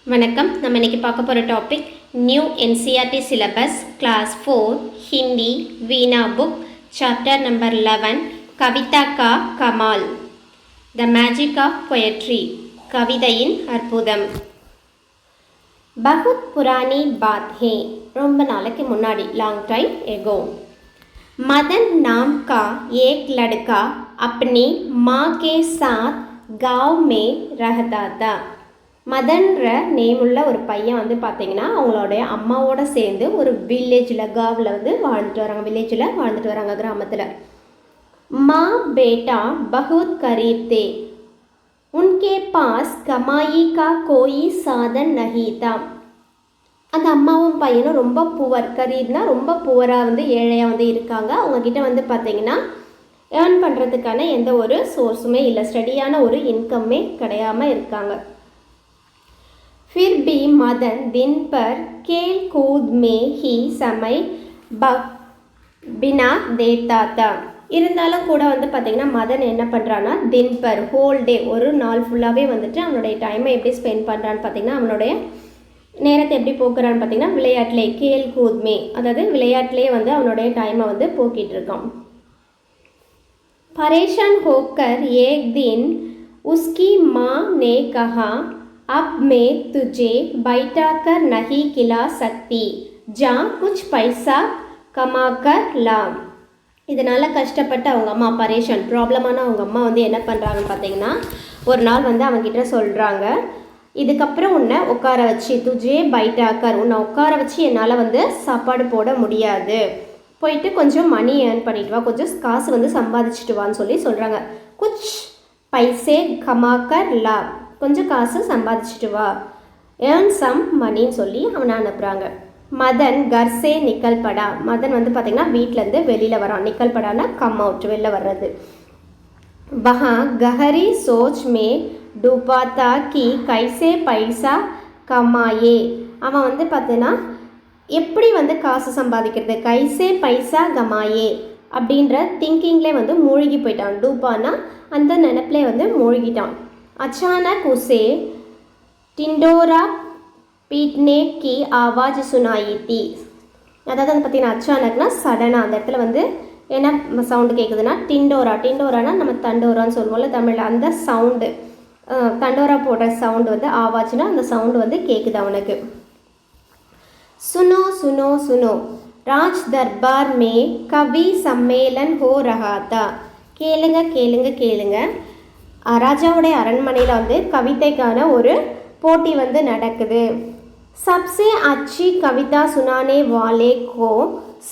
வணக்கம். நம்ம இன்னைக்கு பார்க்க போகிற topic new NCERT syllabus class 4 Hindi Veena book chapter number 11 கவிதா கா கமால் த மேஜிக் ஆஃப் பொயட்ரி கவிதையின் அற்புதம். பகுத் புரானி பாத் ஹே, ரொம்ப நாளைக்கு முன்னாடி, லாங் டைம் எகோ. मदन नाम का एक लड़का अपनी माँ के साथ गाँव में रहता था. மதன்ற நேமுள்ள ஒரு பையன் வந்து பார்த்தீங்கன்னா அவங்களுடைய அம்மாவோட சேர்ந்து ஒரு வில்லேஜில் காவில் வந்து வாழ்ந்துட்டு வராங்க. வில்லேஜில் வாழ்ந்துட்டு வராங்க, கிராமத்தில். माँ बेटा बहुत करीब थे, उनके पास कमाई का कोई साधन नहीं था. அந்த அம்மாவும் பையனும் ரொம்ப புவர், கரீப்னா ரொம்ப புவராக வந்து ஏழையாக வந்து இருக்காங்க. அவங்கக்கிட்ட வந்து பார்த்தீங்கன்னா ஏர்ன் பண்ணுறதுக்கான எந்த ஒரு சோர்ஸுமே இல்லை, ஸ்டடியான ஒரு இன்கம்மே கிடையாமல் இருக்காங்க. फिर भी मदन दिन पर खेल कूद में ही समय बिना देता था. இருந்தாலும் கூட வந்து பார்த்திங்கன்னா மதன் என்ன பண்ணுறான்னா தின் பர் ஹோல் டே, ஒரு நாள் ஃபுல்லாகவே வந்துட்டு அவனுடைய டைமை எப்படி ஸ்பெண்ட் பண்ணுறான்னு பார்த்திங்கன்னா அவனுடைய நேரத்தை எப்படி போக்குறான்னு பார்த்திங்கன்னா விளையாட்டிலே, கேல் கூத்மே, அதாவது விளையாட்டிலே வந்து அவனுடைய டைமை வந்து போக்கிட்டு இருக்கான். परेशान होकर एक दिन उसकी माँ ने कहा, अब मैं तुझे बैठा कर नहीं खिला सकती, जा कुछ पैसा कमा कर ला. இதனால் கஷ்டப்பட்டு அவங்க அம்மா, பரேஷான் ப்ராப்ளமான அவங்க அம்மா வந்து என்ன பண்ணுறாங்கன்னு பார்த்தீங்கன்னா ஒரு நாள் வந்து அவங்ககிட்ட சொல்கிறாங்க, இதுக்கப்புறம் உன்னை உட்கார வச்சு, துஜே பைட்டாக்கர், உன்னை உட்கார வச்சு என்னால் வந்து சாப்பாடு போட முடியாது, போயிட்டு கொஞ்சம் மணி ஏர்ன் பண்ணிட்டு வா, கொஞ்சம் காசு வந்து சம்பாதிச்சுட்டு வான்னு சொல்லி சொல்கிறாங்க. குச் பைசே கமாக்கர் லா, கொஞ்சம் காசு சம்பாதிச்சுட்டு வா, ஏர்ன் சம் மணின்னு சொல்லி அவனை அனுப்புகிறாங்க. மதன் கர்சே நிக்கல் படா, மதன் வந்து பார்த்திங்கன்னா வீட்டிலேருந்து வெளியில் வரான். நிக்கல் படானா கம் அவுட், வெளில வர்றது. வஹா கஹரி சோச் மே டூபாத்தா கி கைசே பைசா கமாயே, அவன் வந்து பார்த்தீங்கன்னா எப்படி வந்து காசு சம்பாதிக்கிறது, கைசே பைசா கமாயே அப்படின்ற திங்கிங்லேயே வந்து மூழ்கி போயிட்டான். டூபானா அந்த நினப்பிலே வந்து மூழ்கிட்டான். அச்சானக் உசே டிண்டோரா பீட்னே கி ஆவாஜ் சுனாயி தி, அதாவது வந்து பார்த்திங்கன்னா அச்சானக்னா சடனாக அந்த இடத்துல வந்து என்ன சவுண்டு கேட்குதுன்னா டிண்டோரா, டிண்டோரானா நம்ம தண்டோரான்னு சொல்லுவோம்ல தமிழில், அந்த சவுண்டு, தண்டோரா போடுற சவுண்டு வந்து ஆவாஜ்னா அந்த சவுண்டு வந்து கேட்குது அவனுக்கு. சுனோ சுனோ சுனோ ராஜ் தர்பார் மே கவி சம்மேளன் ஹோ ரஹா தா, கேளுங்க கேளுங்க கேளுங்க, ராஜாவுடைய அரண்மனையில் வந்து கவிதைக்கான ஒரு போட்டி வந்து நடக்குது. சப்சே அச்சி கவிதா சுனானே வாலே கோ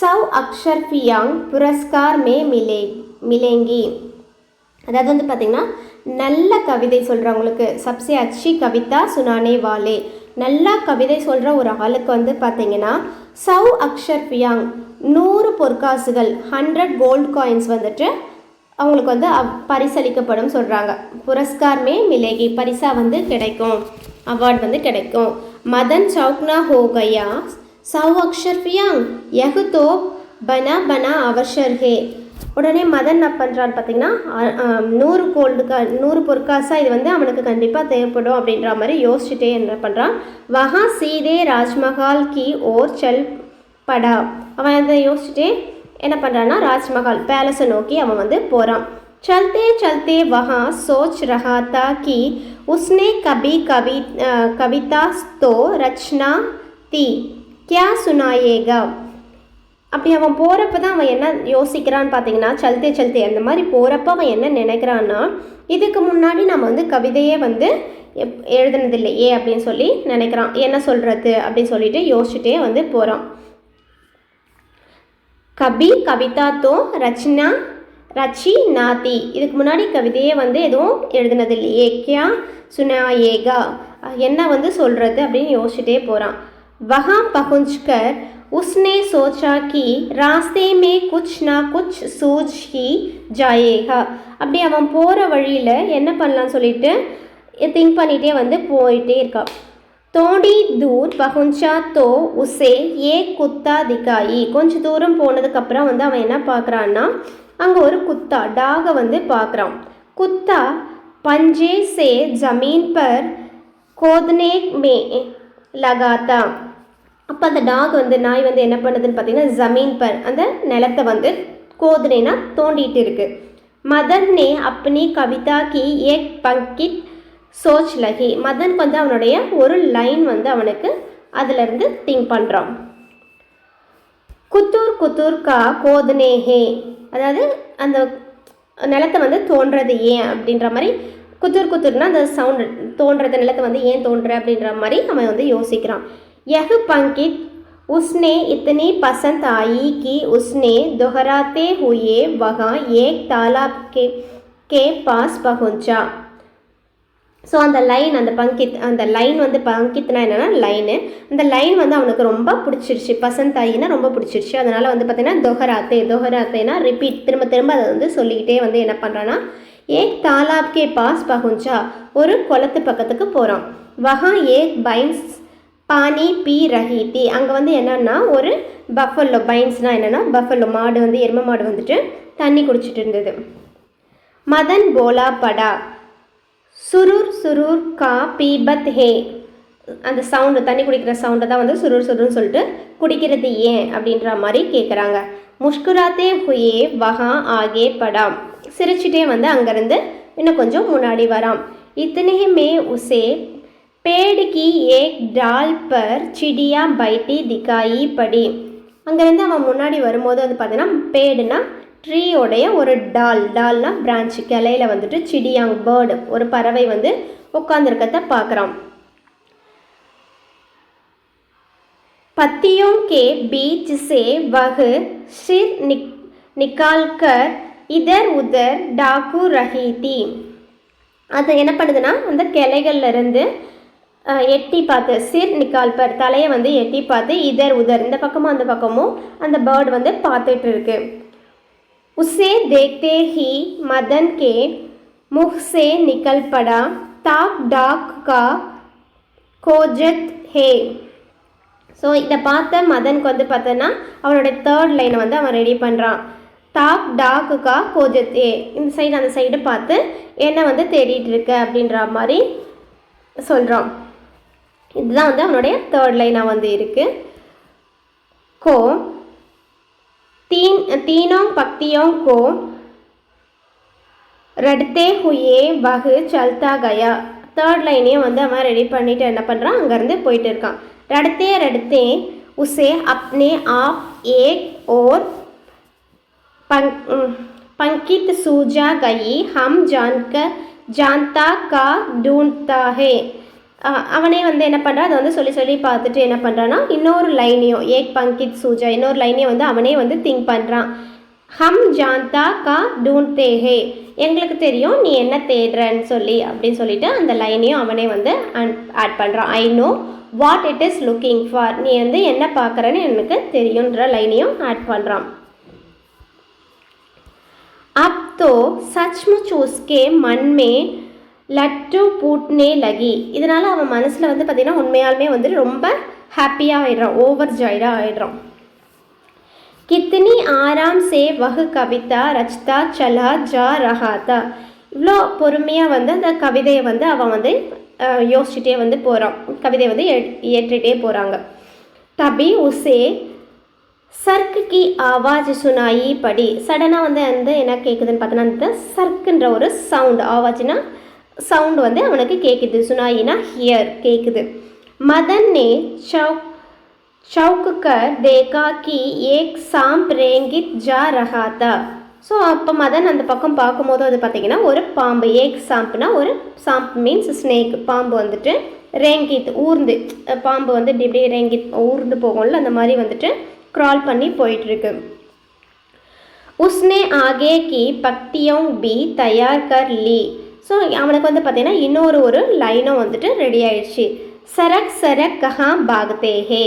100 அக்ஷர் ஃபியாங் புரஸ்கார் மே மிலேங்கி, அதாவது வந்து பார்த்திங்கன்னா நல்ல கவிதை சொல்கிறவங்களுக்கு, சப்சே அச்சி கவிதா சுனானே வாலே, நல்லா கவிதை சொல்கிற ஒரு ஆளுக்கு வந்து பார்த்திங்கன்னா 100 அக்ஷர் ஃபியாங் 100 பொற்காசுகள், 100 கோல்டு காயின்ஸ் வந்துட்டு அவங்களுக்கு வந்து பரிசளிக்கப்படும் சொல்கிறாங்க. புரஸ்கார் மே மிலேகி, பரிசா வந்து கிடைக்கும், அவார்டு வந்து கிடைக்கும். மதன் சவுக்னா ஹோ கயா 100 அக்ஷர் ஃபியாங் யஹ் தோ பனா பனா அவஷர் ஹே, உடனே மதன் என்ன பண்ணுறான்னு பார்த்தீங்கன்னா 100 பொற்காசா இது வந்து அவனுக்கு கண்டிப்பாக தேவைப்படும் அப்படின்ற மாதிரி யோசிச்சுட்டே என்ன பண்ணுறான். வஹா சீதே ராஜ்மஹால் கி ஓர் செல் படா, அவன் அதை யோசிச்சுட்டே என்ன பண்ணுறான்னா ராஜ்மஹால் பேலஸை நோக்கி அவன் வந்து போகிறான். चलते चलते वहाँ सोच रहा था कि उसने कभी कविता तो रचना थी, क्या सुनाएगा. அப்படி அவன் போகிறப்ப தான் அவன் என்ன யோசிக்கிறான்னு பார்த்தீங்கன்னா, சல்தே சல்தே அந்த மாதிரி போகிறப்ப அவன் என்ன நினைக்கிறான்னா, இதுக்கு முன்னாடி நம்ம வந்து கவிதையே வந்து எழுதுனதில்லையே அப்படின்னு சொல்லி நினைக்கிறான். என்ன சொல்கிறது அப்படின்னு சொல்லிட்டு யோசிச்சுட்டே வந்து போகிறான். கபி கவிதா தோ ரச்சனா ரச்சி நாத்தி, இதுக்கு முன்னாடி கவிதையே வந்து எதுவும் எழுதுனது இல்லையே, கியா சுனாயேகா, என்ன வந்து சொல்கிறது அப்படின்னு யோசிச்சுட்டே போகிறான். வஹா பகுஞ்ச்கர் உஸ்னே சோச்சா கி ராஸ்தே மே குச் நா குச் சூஜ் ஹி ஜாயேகா, அப்படி அவன் போகிற வழியில் என்ன பண்ணலான்னு சொல்லிட்டு திங்க் பண்ணிகிட்டே வந்து போயிட்டே இருக்கான். தோடி தூர் பகுஞ்சா தோ உசே ஏ குத்தா திக்காயி, கொஞ்சம் தூரம் போனதுக்கப்புறம் வந்து அவன் என்ன பார்க்குறான்னா அங்கே ஒரு குத்தா, டாகை வந்து பார்க்குறான். குத்தா பஞ்சே சே ஜமீன் பர் கோதனே மே லகாத்தா. அப்போ அந்த டாக் வந்து நாய் வந்து என்ன பண்ணுதுன்னு பார்த்தீங்கன்னா ஜமீன் பர் அந்த நிலத்தை வந்து கோதனேனா தோண்டிட்டு இருக்கு. மதன் நே அப்பனி கவிதா கி ஏக் பங்கித் சோச் லகி. மதனுக்கு வந்து அவனுடைய ஒரு லைன் வந்து அவனுக்கு அதிலிருந்து திங்க் பண்ணுறான். குத்தூர் குத்தூர் கா கோதனே ஹே, அதாவது அந்த நிலத்தை வந்து தோன்றது ஏன் அப்படின்ற மாதிரி, குத்தூர் குத்தூர்னா அந்த சவுண்டு தோன்றது நிலத்தை வந்து ஏன் தோன்ற அப்படின்ற மாதிரி அவன் வந்து யோசிக்கிறான். யஹ் பங்கித் उसने इतनी पसंद आई कि उसने दोहराते हुए वहाँ एक तालाब के पास पहुँचा. ஸோ அந்த லைன் அந்த பங்கித், அந்த லைன் வந்து பங்கித்னா என்னென்னா லைனு, அந்த லைன் வந்து அவனுக்கு ரொம்ப பிடிச்சிருச்சு. பசந்த் ஆகினா ரொம்ப பிடிச்சிருச்சு. அதனால் வந்து பார்த்திங்கன்னா தொஹராத்தேனா ரிப்பீட், திரும்ப திரும்ப அதை வந்து சொல்லிக்கிட்டே வந்து என்ன பண்ணுறான்னா ஏக் தாலாப் கே பாஸ் பகுஞ்சா, ஒரு குளத்து பக்கத்துக்கு போகிறான். வஹா ஏக் பைன்ஸ் பானி பி ரஹீத்தி, அங்கே வந்து என்னென்னா ஒரு பஃபல்லோ, பைன்ஸ்னால் என்னென்னா பஃபல்லோ மாடு வந்து எருமை மாடு வந்துட்டு தண்ணி குடிச்சிட்டு இருந்தது. மதன் போலா படா சுரூர் சுரூர் கா பீபத் ஹே, அந்த சவுண்டு தண்ணி குடிக்கிற சவுண்டை தான் வந்து சுரூர் சுருன்னு சொல்லிட்டு குடிக்கிறது ஏன் அப்படின்ற மாதிரி கேட்குறாங்க. முஷ்குராத்தே ஹுயே வஹா ஆகே படாம், சிரிச்சிட்டே வந்து அங்கேருந்து இன்னும் கொஞ்சம் முன்னாடி வராம். இத்தனே மே உசே पेड़ की एक डाल पर चिड़िया बैठी दिखाई पड़ी. அங்கேருந்து அவன் முன்னாடி வரும்போது வந்து பார்த்தீங்கன்னா பேடுனா ட்ரீயோடைய ஒரு டால்னா பிரான்ச், கிளையில வந்துட்டு சிடியாங் பேர்டு ஒரு பறவை வந்து உட்காந்துருக்கத பார்க்குறான். पत्तियों के बीच से वह सिर निकाल कर इधर उधर डाकू रही थी. அது என்ன பண்ணுதுன்னா அந்த கிளைகள்லேருந்து எட்டி பார்த்து, சிர் நிக்கால் பர் தலையை வந்து எட்டி பார்த்து, இதர் உதர் இந்த பக்கமும் அந்த பக்கமும் அந்த பேர்டு வந்து பார்த்துட்டு இருக்கு. உஸ்ஸே தேக்தே ஹி மதன் கே முஹ் சே நிக்கல் படா தாக் டாக் கா கோஜத் ஹே. ஸோ இதை பார்த்த மதனுக்கு வந்து பார்த்தோன்னா அவனோட தேர்ட் லைனை வந்து அவன் ரெடி பண்ணுறான். தாக் டாக் கா கோஜத் ஹே, இந்த சைடு அந்த சைடு பார்த்து என்ன வந்து தேடிட்டு இருக்க அப்படின்ற மாதிரி சொல்கிறான். இதுதான் வந்து அவனுடைய தேர்ட் லைனாக வந்து இருக்குது. को तीनों पक्तियों को रटते हुए वह चलता गया. தேர்ட் லைனையும் வந்து அவன் ரெடி பண்ணிட்டு என்ன பண்ணுறான், அங்கேருந்து போயிட்டு இருக்கான். रटते उसे अपने आप एक और पंकित सूझा गई हम जानता का ढूंढता है. அவனே வந்து என்ன பண்ணுறான், அதை வந்து சொல்லி சொல்லி பார்த்துட்டு என்ன பண்ணுறான்னா இன்னொரு லைனையும் ஏக் பங்கித் சூஜா இன்னொரு லைனையும் வந்து அவனே வந்து திங்க் பண்ணுறான். ஹம் ஜான்தா கா டூன்தே ஹே, எங்களுக்கு தெரியும் நீ என்ன தேடுறன்னு சொல்லி அப்படின்னு சொல்லிட்டு அந்த லைனையும் அவனே வந்து ஆட் பண்ணுறான். I know what it is looking for, நீ வந்து என்ன பார்க்குறன்னு எனக்கு தெரியுன்ற லைனையும் ஆட் பண்ணுறான். அப் தோ சச்முச் உஸ்கே மன் மே லட்டு பூட்னே லகி. இதனால் அவன் மனசில் வந்து பார்த்திங்கன்னா உண்மையாலுமே வந்து ரொம்ப ஹாப்பியாக ஆகிடுறான், ஓவர் ஜாய்டாக ஆகிடுறான். கித்தனி ஆராம் சே வஹ் கவிதா ரச்தா சலா ஜா ரஹாத்தா. இவ்வளோ பொறுமையாக வந்து அந்த கவிதையை வந்து அவன் வந்து யோசிச்சுட்டே வந்து போகிறான், கவிதையை வந்து ஏற்றிட்டே போகிறாங்க. தபி உசே சர்க்கு கி ஆவாஜ் சுனாயி படி. சடனாக வந்து என்ன கேட்குதுன்னு பார்த்தோன்னா அந்த சர்க்குன்ற ஒரு சவுண்டு, ஆவாஜ்னா சவுண்டு வந்து அவனுக்கு கேட்குது, சுனாயினா ஹியர் கேட்குது. மதன் நே चौक कर देखा कि एक सांप रेंगित जा रहा था. ஸோ அப்போ மதன் அந்த பக்கம் பார்க்கும்போது அது பார்த்திங்கன்னா ஒரு பாம்பு, ஏக் சாம்புனா ஒரு சாம்ப் மீன்ஸ் ஸ்னேக், பாம்பு வந்துட்டு ரேங்கித் ஊர்ந்து, பாம்பு வந்து இப்படி ரேங்கித் ஊர்ந்து போகும்ல அந்த மாதிரி வந்துட்டு க்ரால் பண்ணி போயிட்டுருக்கு. உஸ்னே ஆகே கி பக்தியோं भी तैयार कर ली. ஸோ அவனுக்கு வந்து பார்த்திங்கன்னா இன்னொரு ஒரு லைனும் வந்துட்டு ரெடி ஆயிடுச்சு. சரக் சரக் கஹா பாகத்தே ஹே.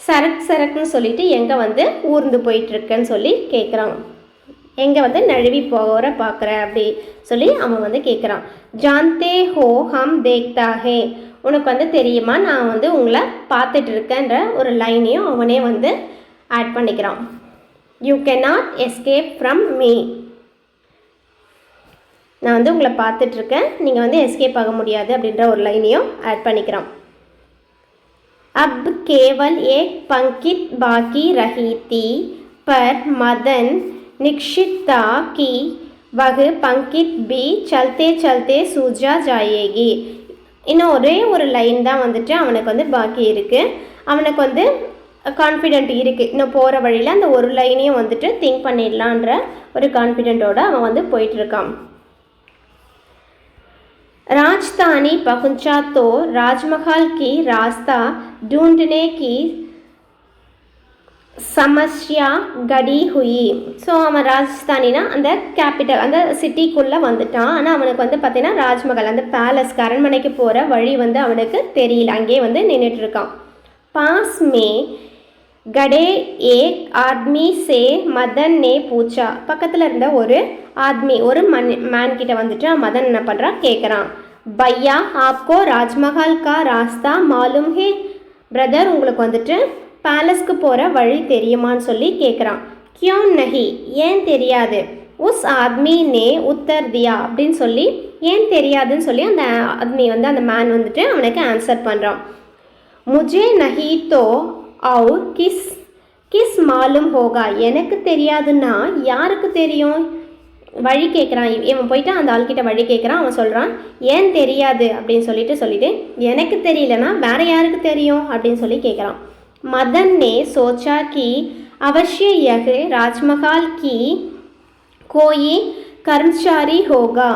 சரக் சரக்குன்னு சொல்லிட்டு எங்கே வந்து ஊர்ந்து போயிட்டுருக்குன்னு சொல்லி கேட்குறான், எங்கே வந்து நழுவி போகிற பார்க்குற அப்படி சொல்லி அவன் வந்து கேட்குறான். ஜான்தே ஹோ ஹம் தேக்தா ஹே. உனக்கு வந்து தெரியுமா நான் வந்து உங்களை பார்த்துட்டு இருக்கேன்ற ஒரு லைனையும் அவனே வந்து ஆட் பண்ணிக்கிறான். You cannot escape from me. நான் வந்து உங்களை பார்த்துட்ருக்கேன், நீங்கள் வந்து எஸ்கேப் ஆக முடியாது அப்படின்ற ஒரு லைனையும் ஆட் பண்ணிக்கிறோம். अब केवल एक पंक्ति बाकी रही थी, पर मदन निश्चित था कि वह पंक्ति भी चलते चलते सूझा जाएगी. இன்னும் ஒரே ஒரு லைன் தான் வந்துட்டு அவனுக்கு வந்து பாக்கி இருக்குது. அவனுக்கு வந்து கான்ஃபிடென்ட் இருக்குது, இன்னும் போகிற வழியில் அந்த ஒரு லைனையும் வந்துட்டு திங்க் பண்ணிடலான்ற ஒரு கான்ஃபிடென்ட்டோடு அவன் வந்து போயிட்டுருக்கான். राजधानी पहुंचा तो राजमहल की रास्ता ढूंढने की समस्या गड़ी हुई. ஸோ அவன் ராஜஸ்தானினா அந்த கேபிட்டல் அந்த சிட்டிக்குள்ளே வந்துட்டான். ஆனால் அவனுக்கு வந்து பார்த்தீங்கன்னா ராஜ்மஹல் அந்த பேலஸ்க்கு அரண்மனைக்கு போகிற வழி வந்து அவனுக்கு தெரியல, அங்கேயே வந்து நின்றுட்டுருக்கான். பாஸ் மே गड़े एक आदमी से मदन ने पूछा. பக்கத்தில் இருந்த ஒரு ஆத்மி ஒரு மேன் கிட்ட வந்துட்டு மதன் என்ன பண்ணுறான் கேட்குறான். பையா ஆப்கோ ராஜ்மஹல் கா ராஸ்தா மாலும் ஹே. பிரதர் உங்களுக்கு வந்துட்டு பேலஸ்க்கு போகிற வழி தெரியுமான்னு சொல்லி கேட்குறான். கியோ நஹி ஏன் தெரியாது. உஸ் ஆத்மி நே உத்தர் தியா அப்படின்னு சொல்லி ஏன் தெரியாதுன்னு சொல்லி அந்த ஆத்மி வந்து அந்த மேன் வந்துட்டு அவனுக்கு ஆன்சர் பண்ணுறான். முஜே நஹி தோ और கிஸ் மாலும் ஹோகா. எனக்கு தெரியாதுன்னா யாருக்கு தெரியும். வழி கேட்குறான் இவன் போயிட்டு அந்த ஆள்கிட்ட வழி கேட்குறான். அவன் சொல்கிறான் ஏன் தெரியாது அப்படின்னு சொல்லிட்டு எனக்கு தெரியலனா வேற யாருக்கு தெரியும் அப்படின்னு சொல்லி கேட்குறான். மதன் நே சோச்சா கி அவசிய யஹ் ராஜ்மஹால் கி கோயி கர்மச்சாரி ஹோகா.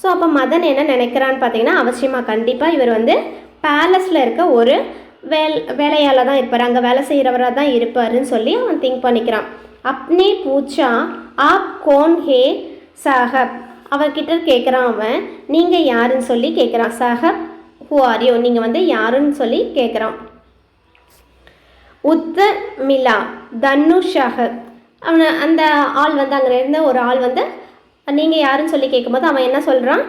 ஸோ அப்போ மதன் என்ன நினைக்கிறான்னு பார்த்தீங்கன்னா அவசியமாக கண்டிப்பாக இவர் வந்து பேலஸில் இருக்க ஒரு வேலையால் தான் இருப்பார், அங்கே வேலை செய்கிறவராக தான் இருப்பாருன்னு சொல்லி அவன் திங்க் பண்ணிக்கிறான். அப்னே பூச்சா ஆப் கோன் ஹே சாஹப். அவர்கிட்ட கேட்குறான் அவன் நீங்கள் யாருன்னு சொல்லி கேட்குறான். சாஹப் ஹூ ஆர் யூ, நீங்கள் வந்து யாருன்னு சொல்லி கேட்குறான். உத்தர் மிலா தனுஷாஹப். அவனை அந்த ஆள் வந்து அங்கே இருந்த ஒரு ஆள் வந்து நீங்கள் யாருன்னு சொல்லி கேட்கும்போது அவன் என்ன சொல்கிறான்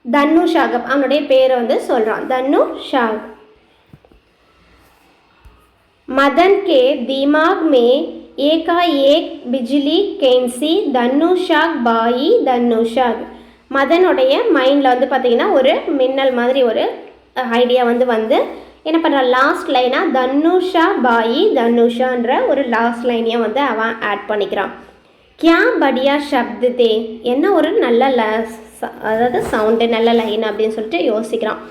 தனுஷாகப், அவனுடைய பேரை வந்து சொல்கிறான் தனுஷாக். मदन के दिमाग में एकाएक बिजली कैंसी தனுஷாக் பாயி தனுஷாக். மதனுடைய மைண்டில் வந்து பார்த்திங்கன்னா ஒரு மின்னல் மாதிரி ஒரு ஐடியா வந்து என்ன பண்ணுறான் லாஸ்ட் லைனாக தனுஷா பாயி தனுஷான்ற ஒரு லாஸ்ட் லைனையும் வந்து அவன் ஆட் பண்ணிக்கிறான். கியா படியா சப்து தே, என்ன ஒரு நல்ல அதாவது சவுண்டு நல்ல லைன் அப்படின்னு சொல்லிட்டு யோசிக்கிறான்.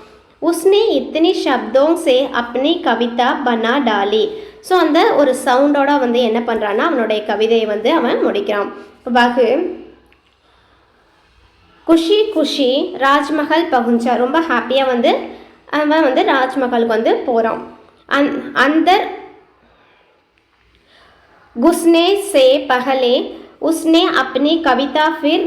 उसने इतने शब्दों से अपनी कविता बना डाली. ஸோ அந்த ஒரு சவுண்டோட வந்து என்ன பண்ணுறான்னா அவனுடைய கவிதையை வந்து அவன் முடிக்கிறான். வகு குஷி குஷி ராஜ்மஹல் பகுஞ்சா. ரொம்ப ஹாப்பியாக வந்து அவன் வந்து ராஜ்மஹலுக்கு வந்து போகிறான். அந்தர் घुसने से पहले उसने अपनी कविता फिर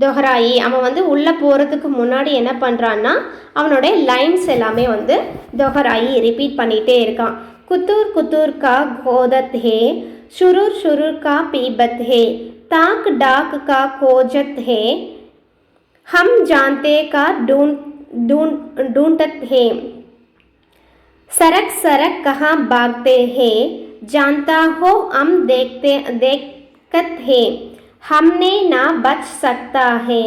दोहराई. அவன் வந்து உள்ளே போகிறதுக்கு முன்னாடி என்ன பண்ணுறான்னா அவனுடைய லைன்ஸ் எல்லாமே வந்து दोहराई ரிப்பீட் பண்ணிகிட்டே இருக்கான். कुतूर कुतूर का गोदत है, शुरूर शुरूर का पीबत है, ताक डाक का खोजत है, हम जानते का ढूंढत है, सरक सरक कहाँ भागते हैं, जानता हो हम देखत है, हमने ना बच सकता है,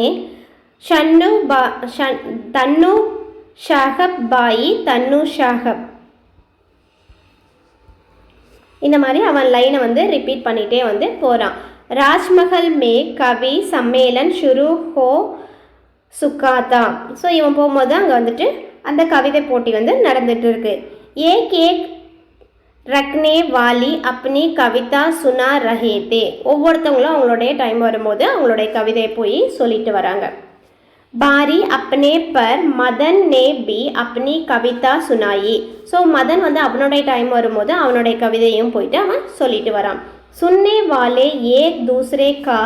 तन्नू ஷாஹப் பாயி தன்னு ஷாஹப். இந்த மாதிரி அவன் லைனை வந்து ரிப்பீட் பண்ணிகிட்டே வந்து போகிறான். ராஜ்மஹல் மே கவி சம்மேளன் ஷுரு ஹோ சுக்காத்தா. ஸோ இவன் போகும்போது அங்கே வந்துட்டு அந்த கவிதை போட்டி வந்து நடந்துட்டு இருக்கு. ஏக் ஏக் ரக்னே வாலி அப்னி கவிதா சுனா ரஹேதே. ஒவ்வொருத்தவங்களும் அவங்களுடைய டைம் வரும்போது அவங்களுடைய கவிதையை போய் சொல்லிட்டு வராங்க. பாரி அப்னே பர் மதன் நே பி அப்னி கவிதா சுனாயி. ஸோ மதன் வந்து அவனுடைய டைம் வரும்போது அவனுடைய கவிதையும் போயிட்டு அவன் சொல்லிட்டு வரான். சுன்னே வாலே ஏக் தூசரே கா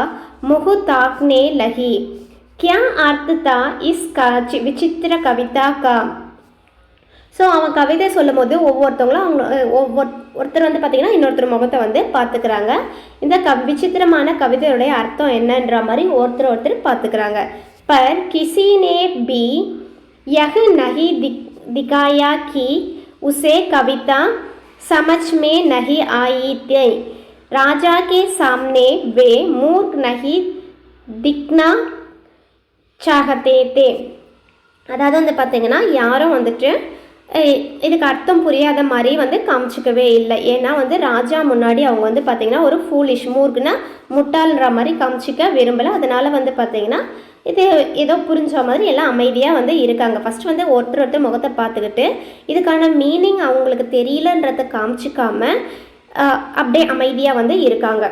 முகு தாக்னே லஹி, கியா அர்த்த தா இஸ் விசித்திர கவிதா கா. ஸோ அவன் கவிதை சொல்லும் போது ஒவ்வொருத்தவங்களும் அவங்க ஒருத்தர் வந்து பார்த்திங்கன்னா இன்னொருத்தர் முகத்தை வந்து பார்த்துக்கிறாங்க. இந்த விசித்திரமான கவிதையுடைய அர்த்தம் என்னன்ற மாதிரி ஒருத்தர் பார்த்துக்கிறாங்க. पर किसी ने भी यह नहीं दिखाया कि उसे कविता समझ में नहीं आई थी. राजा के सामने वे मूर्ख नहीं दिखना சாகத்தே தே. அதாவது வந்து பார்த்திங்கன்னா யாரும் வந்துட்டு இதுக்கு அர்த்தம் புரியாத மாதிரி வந்து காமிச்சிக்கவே இல்லை. ஏன்னா வந்து ராஜா முன்னாடி அவங்க வந்து பார்த்திங்கன்னா ஒரு ஃபூலிஷ் மூர்க்குன்னா முட்டாள்ன்ற மாதிரி காமிச்சிக்க விரும்பலை. அதனால் வந்து பார்த்திங்கன்னா இது ஏதோ புரிஞ்ச மாதிரி எல்லாம் அமைதியாக வந்து இருக்காங்க. ஃபஸ்ட் வந்து ஒருத்தர் முகத்தை பார்த்துக்கிட்டு இதுக்கான மீனிங் அவங்களுக்கு தெரியலன்றதை காமிச்சிக்காம அப்படியே அமைதியாக வந்து இருக்காங்க.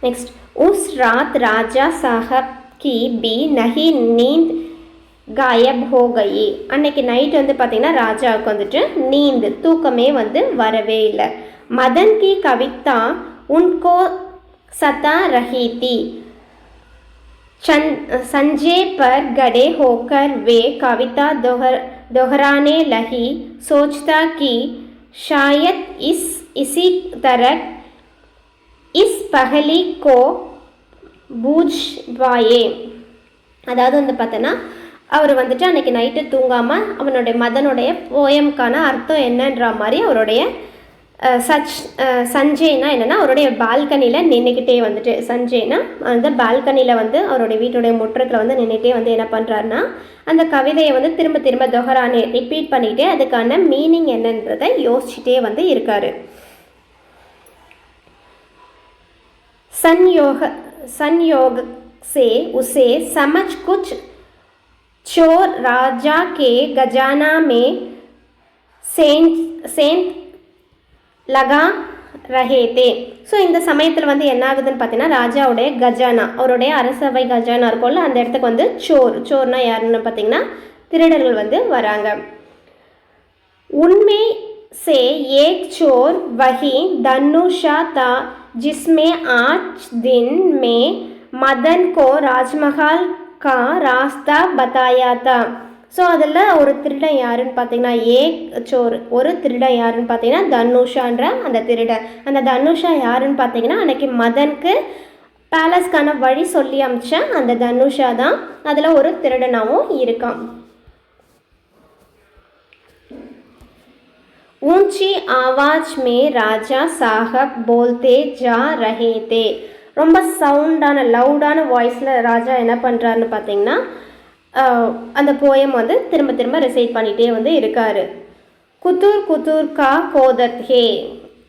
नेक्स्ट उस रात राजा साहब की भी नहीं नींद गायब हो गई. அன்னைக்கு நைட் வந்து பார்த்திங்கன்னா ராஜாவுக்கு வந்துட்டு நீந்து தூக்கமே வந்து வரவே இல்லை. मदन की कविता उनको सता रही थी. संजय पर गड़े होकर वे कविता दोहराने लगी. सोचता कि शायद इसी तरह इस पहली को बूझ पाए. அதாவது வந்து பார்த்தோன்னா அவர் வந்துட்டு அன்றைக்கி நைட்டு தூங்காமல் அவனுடைய மதனுடைய போயம்க்கான அர்த்தம் என்னன்ற மாதிரி அவருடைய சஞ்சய்னா என்னென்னா அவருடைய பால்கனியில் நின்றுக்கிட்டே வந்துட்டு சஞ்சய்னா அந்த பால்கனியில் வந்து அவருடைய வீட்டுடைய முற்றத்தில் வந்து நின்றுட்டே வந்து என்ன பண்ணுறாருன்னா அந்த கவிதையை வந்து திரும்ப திரும்ப தொகரானே ரிப்பீட் பண்ணிகிட்டே அதுக்கான மீனிங் என்னன்றதை யோசிச்சுட்டே வந்து இருக்கார். संयोग से उसे समझ कुछ चोर राजा के खजाना में सेंध लगा रहे थे. ஸோ இந்த சமயத்தில் வந்து என்ன ஆகுதுன்னு பார்த்தீங்கன்னா ராஜாவுடைய கஜானா அவருடைய அரசவை கஜானா இருக்கும்ல அந்த இடத்துக்கு வந்து சோர்னா யாருன்னு பார்த்தீங்கன்னா திருடர்கள் வந்து வராங்க. உண்மை से एक चोर वही धनुषा था जिसमें आज दिन में मदन को राजमहल का रास्ता बताया था. ஸோ அதில் ஒரு திருடன் யாருன்னு பார்த்தீங்கன்னா ஒரு திருடன் யாருன்னு பார்த்தீங்கன்னா தனுஷான்ற அந்த திருடன். அந்த தனுஷா யாருன்னு பார்த்தீங்கன்னா அன்றைக்கி மதனுக்கு பேலஸ்க்கான வழி சொல்லி அமிச்ச அந்த தனுஷா தான் அதில் ஒரு திருடனாகவும் இருக்கான். ऊंची आवाज में राजा साहब बोलते जा रहे थे. ரொம்ப லவுடான வாய்ஸில் ராஜா என்ன பண்ணுறாருன்னு பார்த்தீங்கன்னா அந்த போயம் வந்து திரும்ப திரும்ப ரிசைட் பண்ணிகிட்டே வந்து இருக்கார். குத்தூர் குத்தூர் கா கோதத் ஹே.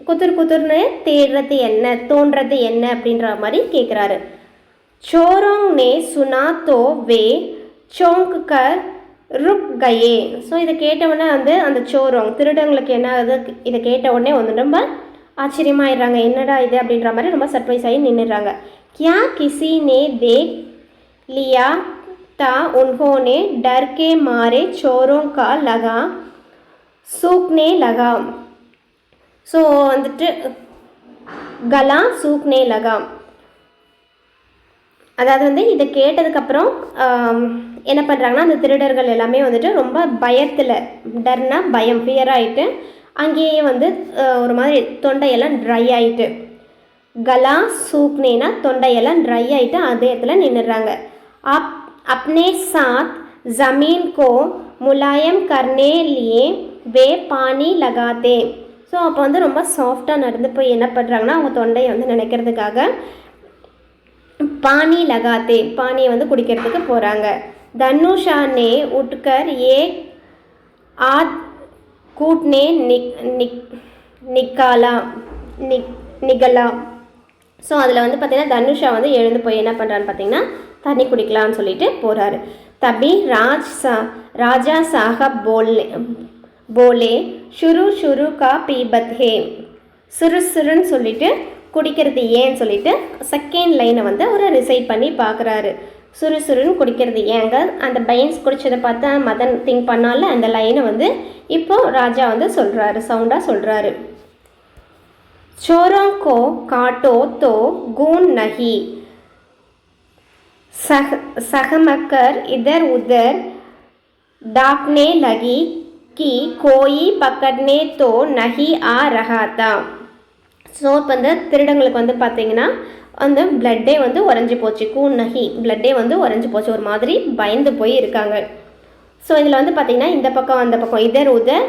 குத்தூர்னு தேடுறது என்ன தோன்றது என்ன அப்படின்ற மாதிரி கேட்குறாரு. சோரோங் நே சுனா தோ வே சோங்க் கர் ருக் கயே. ஸோ இதை கேட்டவுடனே வந்து அந்த சோரோங் திருடங்களுக்கு என்ன ஆகுது இதை கேட்ட உடனே வந்து ரொம்ப ஆச்சரியமாயிடுறாங்க. என்னடா இது அப்படின்ற மாதிரி ரொம்ப சர்ப்ரைஸ் ஆகி நின்றுடுறாங்க. கியா கிசி நே தேக் லியா தா உன்ஹோனே டர் கே மாரே சோரோங் கா லகா சூக்னே லகா. ஸோ வந்துட்டு கலா சூக்னே லகா. அதாவது வந்து இதை கேட்டதுக்கப்புறம் என்ன பண்ணுறாங்கன்னா அந்த திருடர்கள் எல்லாமே வந்துட்டு ரொம்ப பயத்தில் டர்னா பயம் ஃபியர் ஆகிட்டு அங்கேயே வந்து ஒரு மாதிரி தொண்டையெல்லாம் ட்ரை ஆகிட்டு கலா சூக்னேனா தொண்டையெல்லாம் ட்ரை ஆகிட்டு அதே இடத்துல நின்றுடுறாங்க. अपने साथ ज़मीन को मुलायम करने लिए वे पानी लगाते. ஸோ அப்போ வந்து ரொம்ப சாஃப்டாக நடந்து போய் என்ன பண்ணுறாங்கன்னா அவங்க தொண்டையை வந்து நினைக்கிறதுக்காக பானி லகாத்தே பானியை வந்து குடிக்கிறதுக்கு போகிறாங்க. தனுஷா நே உட்கர் ஏ ஆத் கூட்னே நிகலா. ஸோ அதில் வந்து பார்த்திங்கன்னா தனுஷா வந்து எழுந்து போய் என்ன பண்ணுறான்னு பார்த்தீங்கன்னா தண்ணி குடிக்கலான்னு சொல்லிட்டு போகிறாரு. தபி ராஜா சாஹப் போலே ஷுரு கா பீபத் ஹே. சுருன்னு சொல்லிட்டு குடிக்கிறது ஏன்னு சொல்லிட்டு செகண்ட் லைனை வந்து அவர் ரிசைட் பண்ணி பார்க்குறாரு. சுருன்னு குடிக்கிறது ஏங்க அந்த பைன்ஸ் குடித்ததை பார்த்தா மதன் திங்க் பண்ணால அந்த லைனை வந்து இப்போது ராஜா வந்து சொல்கிறாரு சவுண்டாக சொல்கிறாரு. चोरों को काटो तो गून नहीं सहमकर इधर उधर डाकने लगी कि कोई पकड़ने तो नहीं आ रहा था. ஸோ இப்போ வந்து திருடங்களுக்கு வந்து பார்த்திங்கன்னா அந்த பிளட்டே வந்து உறைஞ்சி போச்சு. கூன் நகி பிளட்டே வந்து உறைஞ்சி போச்சு. ஒரு மாதிரி பயந்து போய் இருக்காங்க. ஸோ இதில் வந்து பார்த்திங்கன்னா இந்த பக்கம் அந்த பக்கம் இதர் உதர்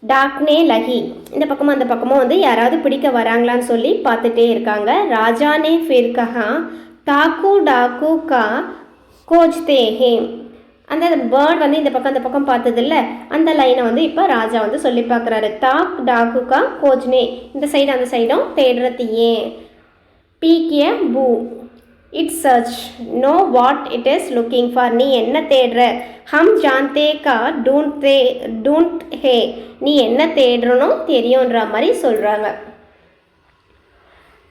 டாக்னே லஹி, இந்த பக்கமும் அந்த பக்கமும் வந்து யாராவது பிடிக்க வராங்களான்னு சொல்லி பார்த்துட்டே இருக்காங்க. ராஜானே ஃபிர் கஹா டாக்கு டாக்கு கா கோஜ்தே ஹே, அந்த பேர்ட் வந்து இந்த பக்கம் அந்த பக்கம் பார்த்ததில்ல, அந்த லைனை வந்து இப்போ ராஜா வந்து சொல்லி பார்க்குறாரு. தாக் டாக்கு கா கோஜ்னே, இந்த சைடு அந்த சைடும் தேடுறது ஏன். பீக்கிய பூ it search know what it is looking for, நீ என்ன தேடுற. ஹம் ஜான்தே கா டூண்ட் ஹே, நீ என்ன தேடுறனும் தெரியுன்ற மாதிரி சொல்கிறாங்க.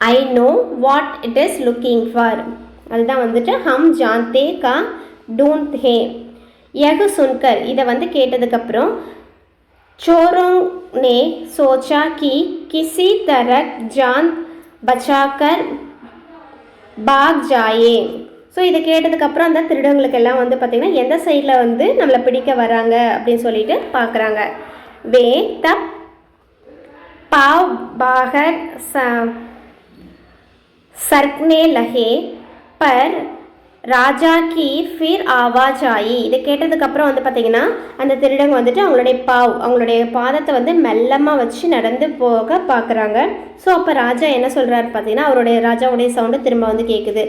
I know what it is looking for, அதுதான் வந்துட்டு ஹம் ஜான்தே கா டூண்ட் ஹே. யகு சுன்கர், இதை வந்து கேட்டதுக்கப்புறம் சோரோங் நே சோச்சா கி கிசி தரக் ஜான் பச்சாக்கர் பாக் ஜாயே. ஸோ இதை கேட்டதுக்கப்புறம் அந்த திருடங்களுக்கெல்லாம் வந்து பார்த்திங்கன்னா எந்த சைடில் வந்து நம்மளை பிடிக்க வராங்க அப்படின்னு சொல்லிட்டு பார்க்குறாங்க. வே தப் பாவ் பாகர் சர்க்னே லஹே பர் ராஜா கி ஃபிர் ஆவாஜ் ஆயி. இதை கேட்டதுக்கப்புறம் வந்து பார்த்திங்கன்னா அந்த திருடங்க வந்துட்டு அவங்களுடைய பாதத்தை வந்து மெல்லமாக வச்சு நடந்து போக பார்க்குறாங்க. ஸோ அப்போ ராஜா என்ன சொல்கிறாரு பார்த்தீங்கன்னா, ராஜாவுடைய சவுண்டு திரும்ப வந்து கேட்குது.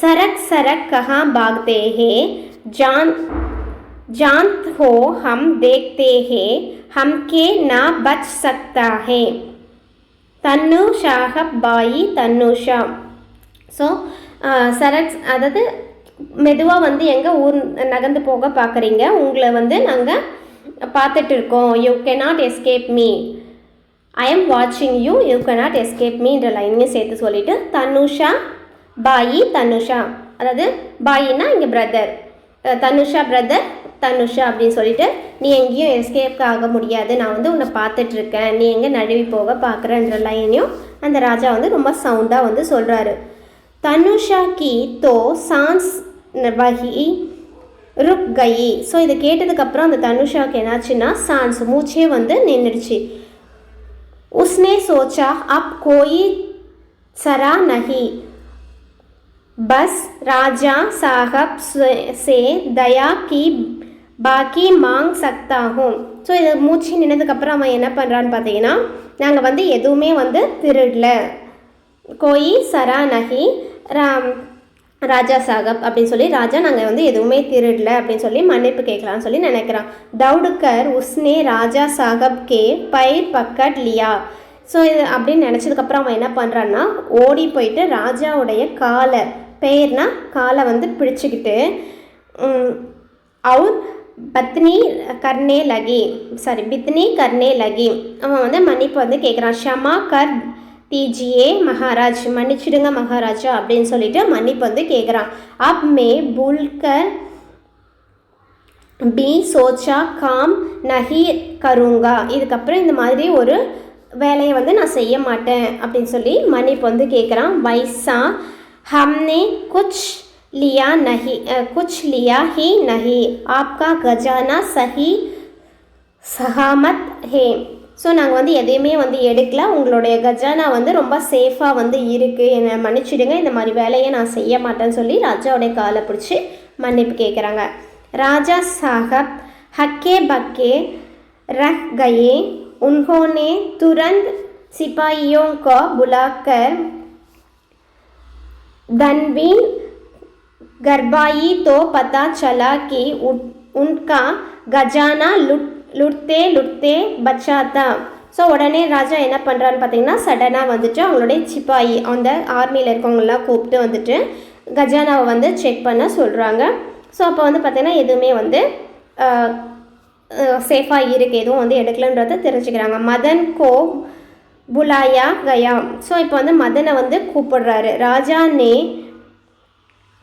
சரக் சரக் கஹா பாக்தே ஹே ஜான்த் ஹோ ஹம் தேக்தே ஹே ஹம்கே நா பச் சக்தா ஹே. தன்னுஷாக பாயி தன்னுஷா. ஸோ சரக், அதாவது மெதுவாக வந்து எங்கள் ஊர் நகர்ந்து போக பார்க்குறீங்க, உங்களை வந்து நாங்கள் பார்த்துட்டு இருக்கோம். You cannot escape me, I am வாட்சிங் யூ, யூ கேனாட் எஸ்கேப் மீன்ற லைனையும் சேர்த்து சொல்லிவிட்டு தனுஷா பாயி தனுஷா, அதாவது பாயின்னா இங்கே பிரதர், தனுஷா பிரதர் தனுஷா அப்படின்னு சொல்லிட்டு, நீ எங்கேயும் எஸ்கேப் ஆக முடியாது, நான் வந்து உன்னை பார்த்துட்ருக்கேன், நீ எங்கே நழுவி போக பார்க்குறன்ற லைனையும் அந்த ராஜா வந்து ரொம்ப சவுண்டாக வந்து சொல்கிறாரு. தனுஷா கி தோ சான்ஸ் வகி ருக் கயி. ஸோ இதை கேட்டதுக்கப்புறம் அந்த தனுஷாவுக்கு என்னாச்சுன்னா சான்ஸ், மூச்சே வந்து நின்றுடுச்சு. உஸ்னே சோச்சா அப் கோயி சரா நஹி பஸ் ராஜா சாஹப் சே தயா கி பாக்கி மாங் சக்தாகும். ஸோ இது மூச்சு நின்னதுக்கப்புறம் அவன் என்ன பண்ணுறான்னு பார்த்தீங்கன்னா, நாங்கள் வந்து எதுவுமே வந்து திருடல, கோயி சரா நஹி ராஜா சாகப் அப்படின்னு சொல்லி, ராஜா நாங்கள் வந்து எதுவுமே திருடல அப்படின்னு சொல்லி மன்னிப்பு கேட்கலான்னு சொல்லி நினைக்கிறான். தௌடுக்கர் உஸ்னே ராஜா சாகப் கே பயிர் பக்கட் லியா. ஸோ இது அப்படின்னு நினச்சதுக்கப்புறம் அவன் என்ன பண்ணுறான்னா, ஓடி போயிட்டு ராஜாவுடைய பெயர்னா காலை வந்து பிடிச்சிக்கிட்டு அவர் பித்னி கர்னே லகி, அவன் வந்து மன்னிப்பு வந்து கேட்குறான். ஷமா கர் தீஜியே மகாராஜ், மன்னிச்சிடுங்க மகாராஜா அப்படின்னு சொல்லிட்டு மன்னிப்பு வந்து கேட்குறான். அப் மே புல்கர் பி சோச்சா காம் நஹி கருங்கா, இதுக்கப்புறம் இந்த மாதிரி ஒரு வேலையை வந்து நான் செய்ய மாட்டேன் அப்படின்னு சொல்லி மன்னிப்பு வந்து கேட்குறான். வைசா ஹம்னே குச் லியா ஹி நஹி ஆப்கா கஜானா சஹி சஹாமத் ஹே. ஸோ நாங்கள் வந்து எதையுமே வந்து எடுக்கல, உங்களுடைய கஜானா வந்து ரொம்ப சேஃபாக வந்து இருக்குது, என்னை மன்னிச்சிடுங்க, இந்த மாதிரி வேலையை நான் செய்ய மாட்டேன்னு சொல்லி ராஜாவுடைய காலை பிடிச்சி மன்னிப்பு கேட்குறாங்க. ராஜா சாஹப் ஹக்கே பக்கே ரஹ் கயே उन्होंने तुरंत सिपाहियों को बुलाकर धनबीन गरबाई तो पता चला कि उनका खजाना लुटते बचा था. ஸோ உடனே ராஜா என்ன பண்ணுறான்னு பார்த்தீங்கன்னா, சடனாக வந்துட்டு அவங்களுடைய சிப்பாயி அந்த ஆர்மியில் இருக்கவங்களாம் கூப்பிட்டு வந்துட்டு கஜானாவை வந்து செக் பண்ண சொல்கிறாங்க. ஸோ அப்போ வந்து பார்த்திங்கன்னா எதுவுமே வந்து சேஃபாக இருக்குது, எதுவும் வந்து எடுக்கலன்றதை தெரிஞ்சுக்கிறாங்க. மதன் கோ புலாயா கயா. ஸோ இப்போ வந்து மதனை வந்து கூப்பிடுறாரு. ராஜா நே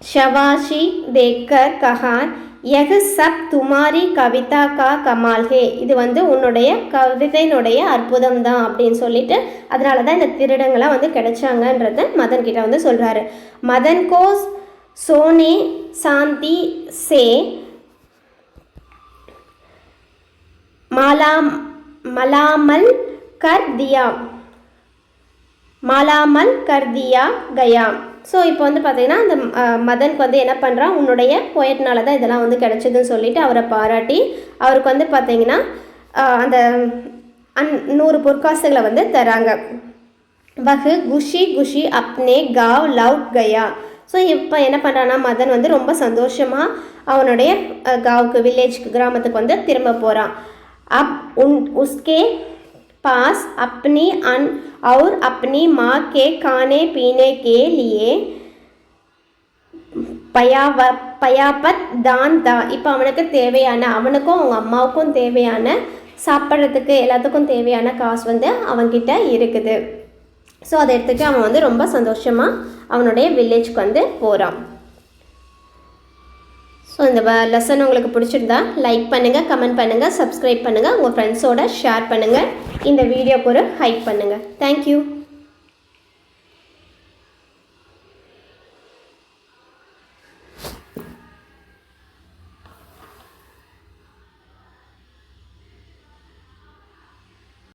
ஷவாஷி தேக்கர் கஹான் யஹ் சப் துமாரி கவிதா கா கமால் ஹே, இது வந்து உன்னுடைய கவிதையினுடைய அற்புதம் தான் அப்படின்னு சொல்லிட்டு, அதனால தான் இந்த திருடங்களாம் வந்து கிடைச்சாங்கன்றத மதன் கிட்ட வந்து சொல்கிறாரு. மதன் கோ சோனே சாந்தி சே மலாமல் கர் தியா கயா. ஸோ இப்போ வந்து பார்த்திங்கன்னா அந்த மதனுக்கு வந்து என்ன பண்ணுறான், உன்னுடைய போயட்னால தான் இதெல்லாம் வந்து கிடச்சிதுன்னு சொல்லிவிட்டு அவரை பாராட்டி அவருக்கு வந்து பார்த்திங்கன்னா அந்த 100 பொற்காசுகளை வந்து தராங்க. வஹ் குஷி குஷி அப்னே காவ் லவுட் கயா. ஸோ இப்போ என்ன பண்ணுறான்னா மதன் வந்து ரொம்ப சந்தோஷமாக அவனுடைய காவுக்கு வில்லேஜ்க்கு கிராமத்துக்கு வந்து திரும்ப போகிறான். அப் உஸ்கே பாஸ் அப்னி और अपनी माँ के खाने पीने के लिए பயாபத் தான் தா. இப்போ அவனுக்கு தேவையான, அவனுக்கும் அவங்க அம்மாவுக்கும் தேவையான சாப்பிட்றதுக்கு எல்லாத்துக்கும் தேவையான காசு வந்து அவன்கிட்ட இருக்குது. ஸோ அதை எடுத்துகிட்டு அவன் வந்து ரொம்ப சந்தோஷமாக அவனுடைய வில்லேஜ்க்கு வந்து போகிறான். ஸோ இந்த லெசன் உங்களுக்கு பிடிச்சிருந்தா லைக் பண்ணுங்கள், கமெண்ட் பண்ணுங்கள், சப்ஸ்கிரைப் பண்ணுங்கள், உங்கள் ஃப்ரெண்ட்ஸோட ஷேர் பண்ணுங்கள், இந்த வீடியோக்கு ஒரு ஹைப் பண்ணுங்கள். தேங்க்யூ.